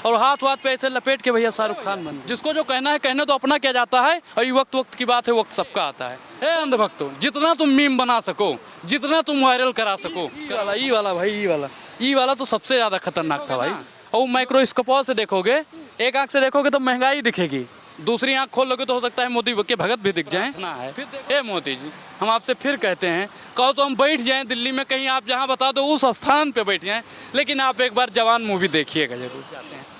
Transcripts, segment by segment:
और हाथ वाथ पे ऐसे लपेट के भैया शाहरुख खान बन। जिसको जो कहना है कहने तो अपना क्या जाता है, और ये वक्त वक्त की बात है, वक्त सबका आता है। अंधभक्तों, जितना तुम मीम बना सको, जितना तुम वायरल करा सको। ई वाला भाई, ई वाला तो सबसे ज्यादा खतरनाक था भाई। और माइक्रोस्कोप से देखोगे, एक आंख से देखोगे तो महंगाई दिखेगी, दूसरी आंख खोल लोगे तो हो सकता है मोदी के भगत भी दिख जाएं। ए मोदी जी, हम आपसे फिर कहते हैं, कहो तो हम बैठ जाएं दिल्ली में कहीं, आप जहां बता दो उस स्थान पे बैठ जाएं, लेकिन आप एक बार जवान मूवी देखिएगा जरूर।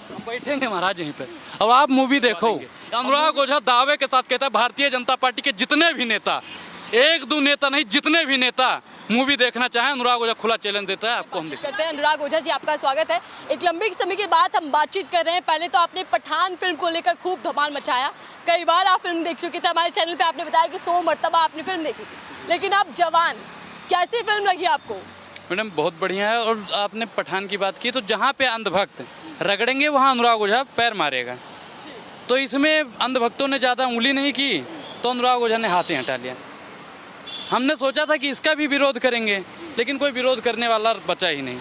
हम बैठेंगे महाराज यहीं पे, और आप मूवी देखो। अनुराग ओझा दावे के साथ कहता है भारतीय जनता पार्टी के जितने भी नेता, एक दो नेता नहीं, जितने भी नेता मूवी देखना चाहे, अनुराग ओझा खुला चैलेंज देता है आपको। हम करते हैं। अनुराग ओझा जी, आपका स्वागत है। एक लंबे समय के बाद हम बातचीत कर रहे हैं। पहले तो आपने पठान फिल्म को लेकर खूब धमाल मचाया, कई बार आप फिल्म देख चुके थे, हमारे चैनल पे आपने बताया कि 100 मरतबा आपने फिल्म देखी थी, लेकिन आप जवान, कैसी फिल्म लगी आपको? मैडम बहुत बढ़िया है। और आपने पठान की बात की, तो जहाँ पे अंधभक्त रगड़ेंगे वहाँ अनुराग ओझा पैर मारेगा। तो इसमें अंधभक्तों ने ज़्यादा उंगली नहीं की, तो अनुराग ओझा ने हाथ ही हटा लिया। हमने सोचा था कि इसका भी विरोध करेंगे, लेकिन कोई विरोध करने वाला बचा ही नहीं,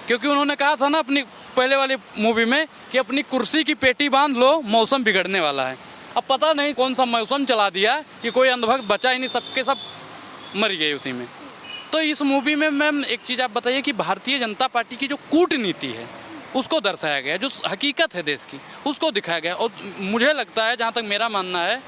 क्योंकि उन्होंने कहा था ना अपनी पहले वाली मूवी में कि अपनी कुर्सी की पेटी बांध लो, मौसम बिगड़ने वाला है। अब पता नहीं कौन सा मौसम चला दिया कि कोई अंधभक्त बचा ही नहीं, सबके सब मर गए उसी में। तो इस मूवी में मैम एक चीज़ आप बताइए कि भारतीय जनता पार्टी की जो कूटनीति है उसको दर्शाया गया, जो हकीकत है देश की उसको दिखाया गया। और मुझे लगता है, जहाँ तक मेरा मानना है,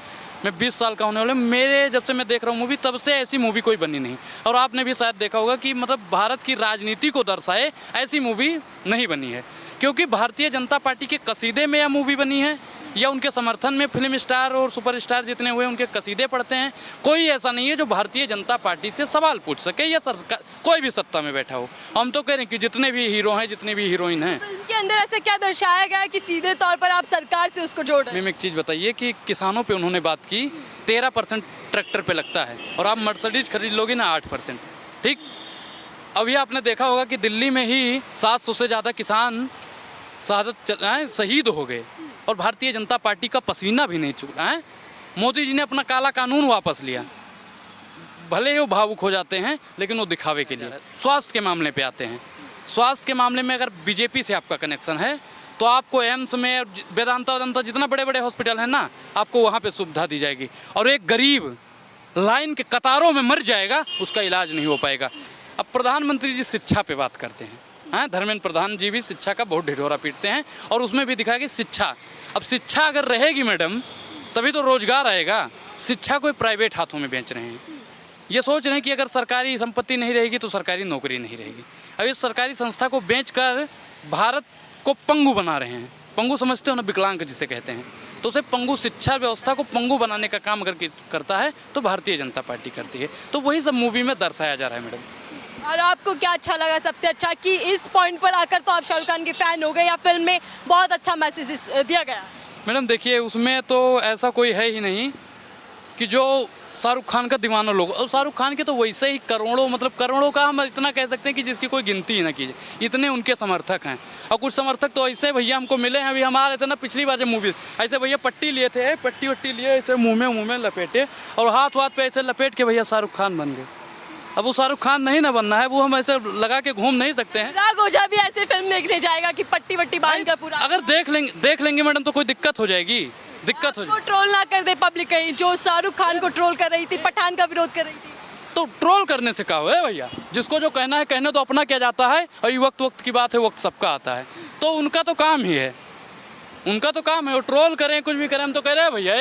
मैं 20 साल का होने वाला, मेरे जब से मैं देख रहा हूँ मूवी, तब से ऐसी मूवी कोई बनी नहीं। और आपने भी शायद देखा होगा कि मतलब भारत की राजनीति को दर्शाए ऐसी मूवी नहीं बनी है, क्योंकि भारतीय जनता पार्टी के कसीदे में यह मूवी बनी है, या उनके समर्थन में फिल्म स्टार और सुपरस्टार जितने हुए उनके कसीदे पढ़ते हैं। कोई ऐसा नहीं है जो भारतीय जनता पार्टी से सवाल पूछ सके, या सरकार कोई भी सत्ता में बैठा हो। हम तो कह रहे हैं कि जितने भी हीरो हैं, जितने भी हीरोइन हैं, इनके अंदर ऐसा क्या दर्शाया गया कि सीधे तौर पर आप सरकार से उसको जोड़ रहे हैं? मैम एक चीज़ बताइए कि किसानों पे उन्होंने बात की, 13% ट्रैक्टर पे लगता है, और आप मर्सिडीज खरीद लोगे ना 8%। ठीक, अभी आपने देखा होगा कि दिल्ली में ही 700 से ज़्यादा किसान शहीद हो गए, और भारतीय जनता पार्टी का पसीना भी नहीं छूटा है। मोदी जी ने अपना काला कानून वापस लिया। भले ही वो भावुक हो जाते हैं, लेकिन वो दिखावे के लिए। स्वास्थ्य के मामले पे आते हैं। स्वास्थ्य के मामले में अगर बीजेपी से आपका कनेक्शन है, तो आपको एम्स में, वेदांता जितना बड़े बड़े हॉस्पिटल हैं ना, आपको वहाँ पे सुविधा दी जाएगी। और एक गरीब लाइन के कतारों में मर जाएगा, उसका इलाज नहीं हो पाएगा। अब प्रधानमंत्री जी शिक्षा पे बात करते हैं, धर्मेंद्र प्रधान जी भी शिक्षा का बहुत ढिढोरा पीटते हैं, और उसमें भी दिखाया कि शिक्षा, अब शिक्षा अगर रहेगी मैडम, तभी तो रोजगार आएगा। शिक्षा कोई प्राइवेट हाथों में बेच रहे हैं। ये सोच रहे हैं कि अगर सरकारी संपत्ति नहीं रहेगी तो सरकारी नौकरी नहीं रहेगी। अब इस सरकारी संस्था को बेचकर भारत को पंगु बना रहे हैं। पंगु समझते हो ना, विकलांग जिसे कहते हैं। तो उसे पंगु, शिक्षा व्यवस्था को पंगु बनाने का काम अगर करता है तो भारतीय जनता पार्टी करती है। तो वही सब मूवी में दर्शाया जा रहा है मैडम। और आपको क्या अच्छा लगा सबसे अच्छा, कि इस पॉइंट पर आकर तो आप शाहरुख खान के फैन हो गए, या फिल्म में बहुत अच्छा मैसेज दिया गया? मैडम देखिए, उसमें तो ऐसा कोई है ही नहीं कि जो शाहरुख खान का दीवाना लोग, और शाहरुख खान के तो वैसे ही करोड़ों, मतलब करोड़ों का हम इतना कह सकते हैं कि जिसकी कोई गिनती ही ना कीजिए, इतने उनके समर्थक हैं। और कुछ समर्थक तो ऐसे भैया हमको मिले हैं, अभी हम आ रहे थे ना पिछली बार जब मूवी, ऐसे भैया पट्टी लिए थे, पट्टी वट्टी लिए, ऐसे मुँह में लपेटे, और हाथ वाथ पे ऐसे लपेट के भैया शाहरुख खान बन गए। अब वो शाहरुख खान नहीं ना बनना है, वो हम ऐसे लगा के घूम नहीं सकते हैं। अनुराग ओझा भी ऐसे फिल्म देखने जाएगा कि पट्टी वट्टी बांध कर पूरा? अगर देख लेंगे मैडम, तो कोई दिक्कत हो जाएगी, दिक्कत हो जाएगी। ट्रोल ना कर दे पब्लिक कहीं, जो शाहरुख खान को ट्रोल कर रही थी, पठान का विरोध कर रही थी। तो ट्रोल करने से क्या है भैया, जिसको जो कहना है कहने तो अपना क्या जाता है, और ये वक्त वक्त की बात है, वक्त सबका आता है। तो उनका तो काम ही है, उनका तो काम है, वो ट्रोल करें कुछ भी करें। हम तो कह रहे हैं भैया,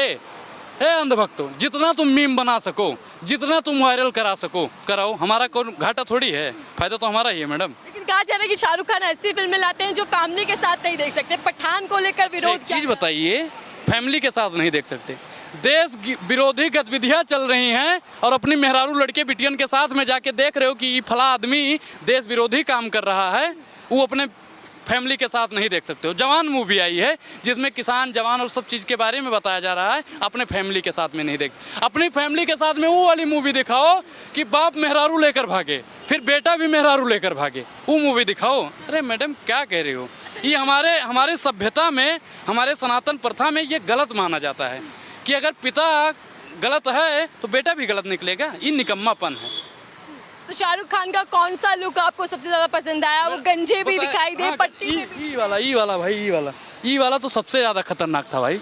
अंधभक्तों, जितना तुम मीम बना सको, जितना तुम वायरल करा सको कराओ, हमारा कोई घाटा थोड़ी है, फायदा तो हमारा ही है मैडम। लेकिन कहा जा रहा है कि शाहरुख खान ऐसी फिल्में लाते हैं जो फैमिली के साथ नहीं देख सकते। पठान को लेकर विरोध, चीज बताइए, फैमिली के साथ नहीं देख सकते, देश विरोधी गतिविधियां चल रही हैं, और अपनी मेहरारू लड़के बिटियन के साथ में जाके देख रहे हो कि फला आदमी देश विरोधी काम कर रहा है, वो अपने फैमिली के साथ नहीं देख सकते हो। जवान मूवी आई है जिसमें किसान, जवान और सब चीज़ के बारे में बताया जा रहा है, अपने फैमिली के साथ में नहीं देख। अपनी फैमिली के साथ में वो वाली मूवी दिखाओ कि बाप मेहरारू लेकर भागे, फिर बेटा भी मेहरारू लेकर भागे, वो मूवी दिखाओ। अरे मैडम क्या कह रहे हो, ये हमारे सभ्यता में, हमारे सनातन प्रथा में ये गलत माना जाता है कि अगर पिता गलत है तो बेटा भी गलत निकलेगा। ये निकम्मापन है। तो शाहरुख खान का कौन सा लुक आपको सबसे ज्यादा पसंद आया? वो गंजे भी दिखाई दे, पट्टी में भी। ई वाला भाई, ई वाला ई वाला तो सबसे ज़्यादा खतरनाक था भाई,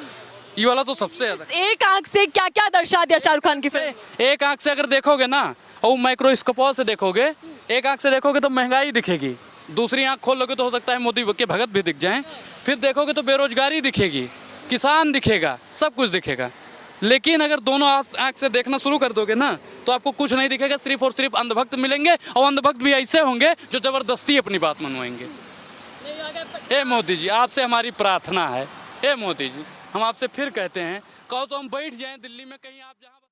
ई वाला तो सबसे ज़्यादा। एक आंख से क्या क्या दर्शा दिया शाहरुख खान की फिल्म। एक आंख से अगर देखोगे ना और माइक्रोस्कोप से देखोगे, एक आंख से देखोगे तो महंगाई दिखेगी, दूसरी आंख खोल लोगे तो हो सकता है मोदी के भगत भी दिख जाएं, फिर देखोगे तो बेरोजगारी दिखेगी, किसान दिखेगा, सब कुछ दिखेगा। लेकिन अगर दोनों आंख से देखना शुरू कर दोगे ना तो आपको कुछ नहीं दिखेगा, सिर्फ और सिर्फ अंधभक्त मिलेंगे, और अंधभक्त भी ऐसे होंगे जो जबरदस्ती अपनी बात मनवाएंगे। ए मोदी जी, आपसे हमारी प्रार्थना है, ए मोदी जी, हम आपसे फिर कहते हैं, कहो तो हम बैठ जाएं दिल्ली में कहीं, आप जहाँ